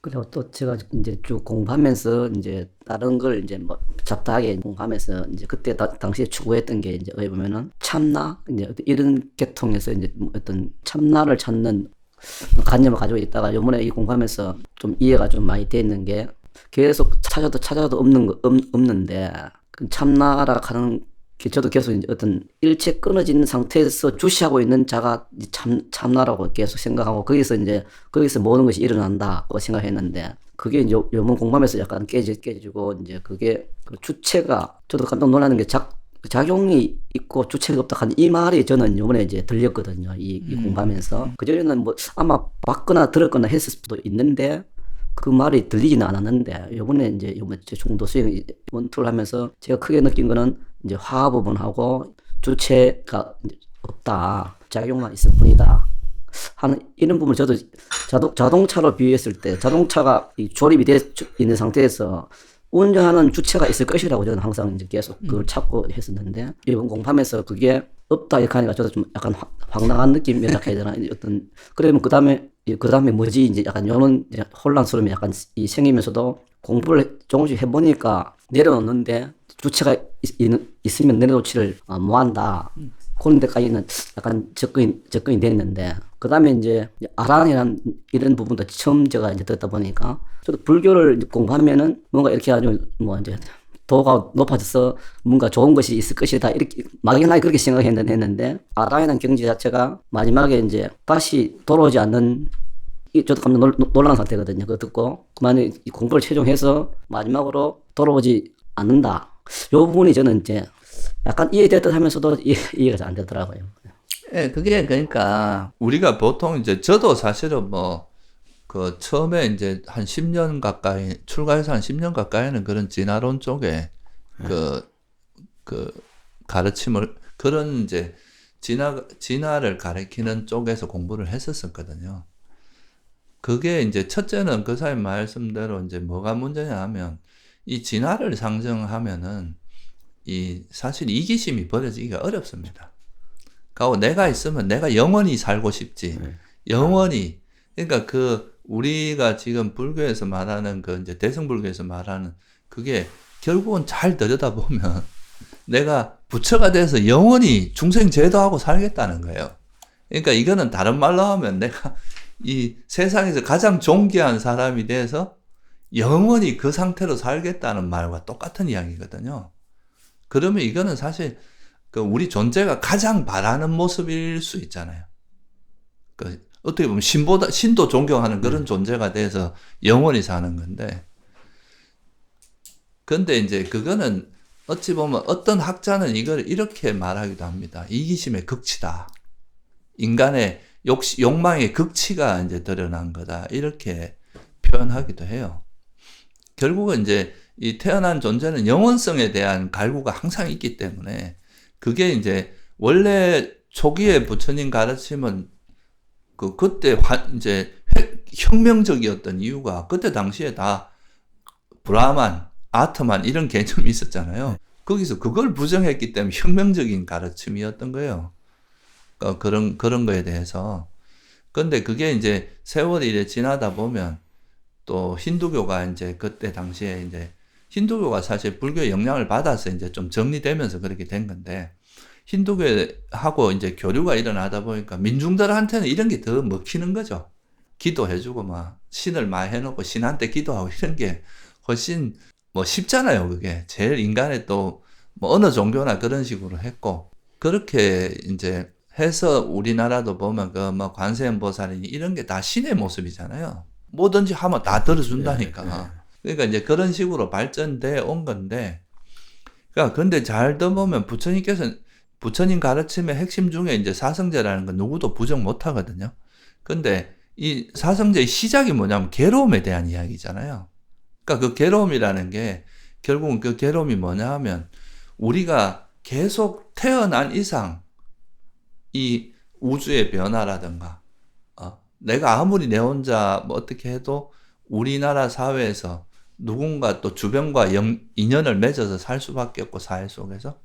그리고 또 제가 이제 쭉 공부하면서 이제 다른 걸 이제 뭐 잡다하게 공부하면서 이제 그때 당시에 추구했던 게 이제 어떻게 보면은 참나 이제 이런 계통에서 이제 뭐 어떤 참나를 찾는 관념을 가지고 있다가 요번에 이 공부하면서 좀 이해가 좀 많이 돼 있는 게 계속 찾아도 없는데 그 참나라 하는 게 저도 계속 이제 어떤 일체 끊어진 상태에서 주시하고 있는 자가 참나라고 계속 생각하고 거기서 모든 것이 일어난다고 생각했는데 그게 이제 요번 공부하면서 약간 깨지고 이제 그게 그 주체가 저도 깜짝 놀라는 게 작용이 있고 주체가 없다 하는 이 말이 저는 요번에 이제 들렸거든요. 이 공부하면서. 그전에는 뭐 아마 봤거나 들었거나 했을 수도 있는데 그 말이 들리지는 않았는데 요번에 중도 수행 원투를 하면서 제가 크게 느낀 거는 이제 화합 부분하고 주체가 이제 없다. 작용만 있을 뿐이다. 하는 이런 부분을 저도 자동차로 비유했을 때 자동차가 이 조립이 되어 있는 상태에서 운전하는 주체가 있을 것이라고 저는 항상 이제 계속 그걸 찾고 했었는데 이번 공부하면서 그게 없다 이렇게 하니까 저도 좀 약간 황당한 느낌이라 해야 되나 어떤 그러면 그 다음에 뭐지 이제 약간 요런 이제 혼란스러움이 약간 생기면서도 공부를 조금씩 해보니까 내려놓는데 주체가 있으면 내려놓지를 못한다. 그런 데까지는 약간 접근이 됐는데, 그 다음에 이제 아란이란 이런 부분도 처음 제가 이제 듣다 보니까, 저도 불교를 공부하면은 뭔가 이렇게 아주 뭐 이제 도가 높아져서 뭔가 좋은 것이 있을 것이다. 이렇게 막연하게 그렇게 생각했는데, 아란이라는 경지 자체가 마지막에 이제 다시 돌아오지 않는 저도 깜짝 놀란 상태거든요. 그거 듣고 그만에 공부를 최종해서 마지막으로 돌아오지 않는다. 요 부분이 저는 이제 약간 이해됐듯 하면서도 이해가 잘 안 되더라고요. 예, 그게 그러니까 우리가 보통 이제 저도 사실은 뭐 그 처음에 이제 한 10년 가까이 출가해서 한 10년 가까이는 그런 진화론 쪽에 그 가르침을 그런 이제 진화를 가르치는 쪽에서 공부를 했었거든요. 그게 이제 첫째는 그 사님 말씀대로 이제 뭐가 문제냐 하면 이 진화를 상정하면은 사실 이기심이 버려지기가 어렵습니다. 그리고 내가 있으면 내가 영원히 살고 싶지. 영원히. 그러니까 우리가 지금 불교에서 말하는 이제 대승불교에서 말하는 그게 결국은 잘 들여다보면 내가 부처가 돼서 영원히 중생 제도하고 살겠다는 거예요. 그러니까 이거는 다른 말로 하면 내가 이 세상에서 가장 존귀한 사람이 돼서 영원히 그 상태로 살겠다는 말과 똑같은 이야기거든요. 그러면 이거는 사실 우리 존재가 가장 바라는 모습일 수 있잖아요. 어떻게 보면 신도 존경하는 그런 존재가 돼서 영원히 사는 건데. 근데 이제 그거는 어찌 보면 어떤 학자는 이걸 이렇게 말하기도 합니다. 이기심의 극치다. 인간의 욕망의 극치가 이제 드러난 거다. 이렇게 표현하기도 해요. 결국은 이제 이 태어난 존재는 영원성에 대한 갈구가 항상 있기 때문에 그게 이제 원래 초기에 부처님 가르침은 그때 이제 혁명적이었던 이유가 그때 당시에 다 브라만, 아트만 이런 개념이 있었잖아요. 거기서 그걸 부정했기 때문에 혁명적인 가르침이었던 거예요. 그런 거에 대해서. 근데 그게 이제 세월이 이래 지나다 보면 또 힌두교가 이제 그때 당시에 이제 힌두교가 사실 불교의 영향을 받아서 이제 좀 정리되면서 그렇게 된 건데 힌두교하고 이제 교류가 일어나다 보니까 민중들한테는 이런 게 더 먹히는 거죠. 기도해주고 막 신을 많이 해놓고 신한테 기도하고 이런 게 훨씬 뭐 쉽잖아요. 그게 제일 인간의 또 뭐 어느 종교나 그런 식으로 했고 그렇게 이제 해서 우리나라도 보면 뭐 관세음 보살이니 이런 게 다 신의 모습이잖아요. 뭐든지 하면 다 들어준다니까. 그러니까 이제 그런 식으로 발전돼 온 건데, 그러니까 근데 잘 들어보면 부처님 가르침의 핵심 중에 이제 사성제라는 건 누구도 부정 못 하거든요. 근데 이 사성제의 시작이 뭐냐면 괴로움에 대한 이야기잖아요. 그러니까 그 괴로움이라는 게 결국은 그 괴로움이 뭐냐 하면 우리가 계속 태어난 이상 이 우주의 변화라든가 내가 아무리 내 혼자 뭐 어떻게 해도 우리나라 사회에서 누군가 또 주변과 인연을 맺어서 살 수밖에 없고 사회 속에서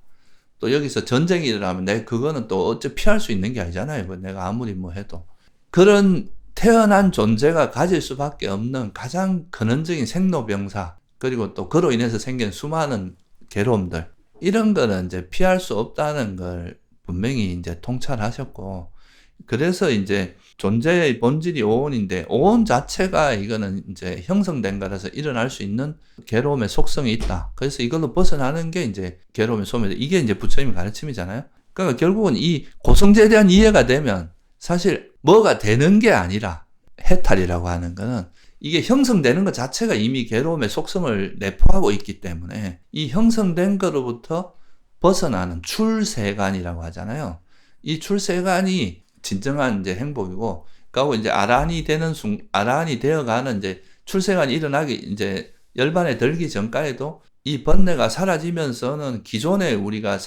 또 여기서 전쟁이 일어나면 그거는 또 어째 피할 수 있는 게 아니잖아요. 내가 아무리 뭐 해도 그런 태어난 존재가 가질 수밖에 없는 가장 근원적인 생로병사, 그리고 또 그로 인해서 생긴 수많은 괴로움들, 이런 거는 이제 피할 수 없다는 걸 분명히 이제 통찰하셨고, 그래서 이제 존재의 본질이 오온인데, 오온 자체가 이거는 이제 형성된 거라서 일어날 수 있는 괴로움의 속성이 있다. 그래서 이걸로 벗어나는 게 이제 괴로움의 소멸. 이게 이제 부처님의 가르침이잖아요. 그러니까 결국은 이 고성제에 대한 이해가 되면 사실 뭐가 되는 게 아니라 해탈이라고 하는 거는 이게 형성되는 것 자체가 이미 괴로움의 속성을 내포하고 있기 때문에 이 형성된 거로부터 벗어나는 출세관이라고 하잖아요. 이 출세관이 진정한 이제 행복이고, 그리고 이제 아란이 되어가는 이제 출세관이 일어나기 이제 열반에 들기 전까지도 이 번뇌가 사라지면서는 기존에 우리가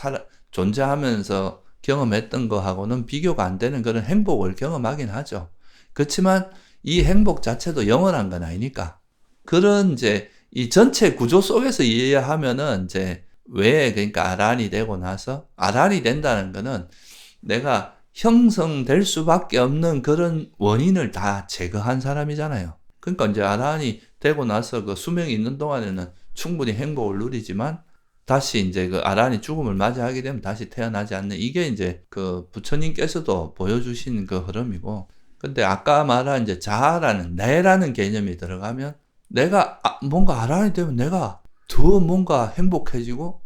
존재하면서 경험했던 거하고는 비교가 안 되는 그런 행복을 경험하긴 하죠. 그렇지만 이 행복 자체도 영원한 건 아니니까. 그런 이제 이 전체 구조 속에서 이해하면은 이제 왜 그러니까 아란이 되고 나서 아란이 된다는 거는 내가 형성될 수밖에 없는 그런 원인을 다 제거한 사람이잖아요. 그러니까 이제 아란이 되고 나서 그 수명이 있는 동안에는 충분히 행복을 누리지만 다시 이제 그 아란이 죽음을 맞이하게 되면 다시 태어나지 않는, 이게 이제 그 부처님께서도 보여주신 그 흐름이고, 근데 아까 말한 이제 자아라는 내라는 개념이 들어가면 내가 뭔가 아란이 되면 내가 더 뭔가 행복해지고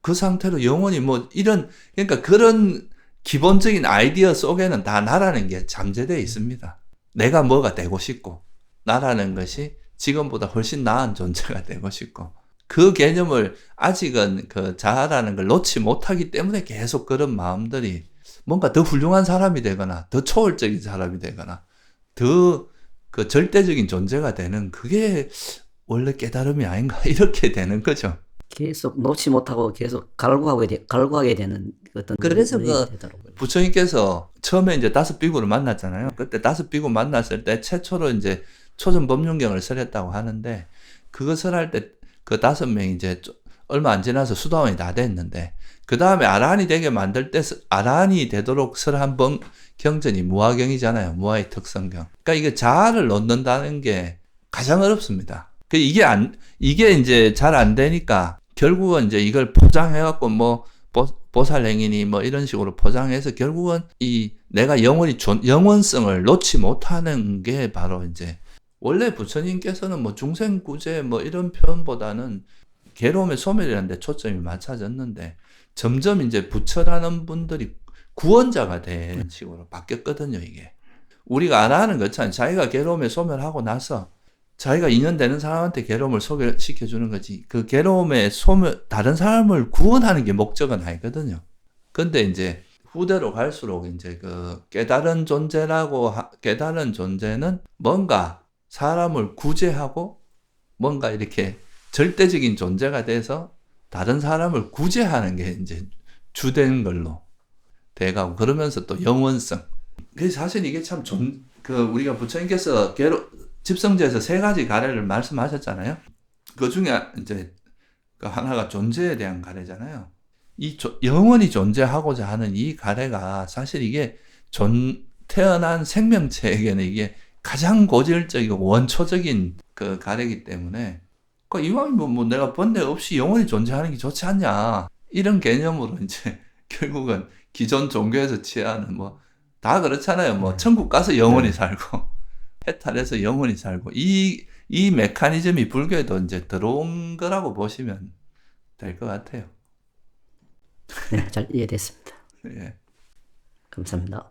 그 상태로 영원히 뭐 이런, 그러니까 그런 기본적인 아이디어 속에는 다 나라는 게 잠재되어 있습니다. 내가 뭐가 되고 싶고, 나라는 것이 지금보다 훨씬 나은 존재가 되고 싶고, 그 개념을 아직은 그 자아라는 걸 놓지 못하기 때문에 계속 그런 마음들이 뭔가 더 훌륭한 사람이 되거나 더 초월적인 사람이 되거나 더 그 절대적인 존재가 되는, 그게 원래 깨달음이 아닌가 이렇게 되는 거죠. 계속 놓지 못하고 계속 갈구하게 되는 어떤 그래서 그런 그 되더라고요. 부처님께서 처음에 이제 다섯 비구를 만났잖아요. 그때 다섯 비구 만났을 때 최초로 이제 초전법륜경을 설했다고 하는데, 그것을 할 때 그 5명이 이제 얼마 안 지나서 수도원이 다 됐는데, 그 다음에 아란이 되게 만들 때 아란이 되도록 설한 경전이 무화경이잖아요. 무화의 특성경. 그러니까 이게 자아를 놓는다는 게 가장 어렵습니다. 이게 이제 잘 안 되니까 결국은 이제 이걸 포장해갖고 뭐 보살행위니 뭐 이런 식으로 포장해서 결국은 이 내가 영원성을 놓지 못하는 게 바로 이제, 원래 부처님께서는 뭐 중생구제 뭐 이런 표현보다는 괴로움의 소멸이라는 데 초점이 맞춰졌는데, 점점 이제 부처라는 분들이 구원자가 된 식으로 바뀌었거든요, 이게. 우리가 아라하는 것처럼 자기가 괴로움에 소멸하고 나서 자기가 인연되는 사람한테 괴로움을 소멸시켜주는 거지, 그 괴로움의 다른 사람을 구원하는 게 목적은 아니거든요. 근데 이제 후대로 갈수록 이제 그 깨달은 존재는 뭔가 사람을 구제하고 뭔가 이렇게 절대적인 존재가 돼서 다른 사람을 구제하는 게 이제 주된 걸로 돼가고, 그러면서 또 영원성. 그래서 사실 이게 참 우리가 부처님께서 집성제에서 3가지 가래를 말씀하셨잖아요. 그 중에 이제 그 하나가 존재에 대한 가래잖아요. 영원히 존재하고자 하는 이 가래가 사실 이게 태어난 생명체에게는 이게 가장 고질적이고 원초적인 그 가래이기 때문에, 그러니까 이왕이 뭐 내가 번뇌 없이 영원히 존재하는 게 좋지 않냐, 이런 개념으로 이제 결국은 기존 종교에서 취하는 뭐 다 그렇잖아요. 뭐 천국 가서 영원히 살고 해탈해서 영원히 살고, 이 메커니즘이 불교에도 이제 들어온 거라고 보시면 될 것 같아요. 네, 잘 이해됐습니다. 예. 감사합니다.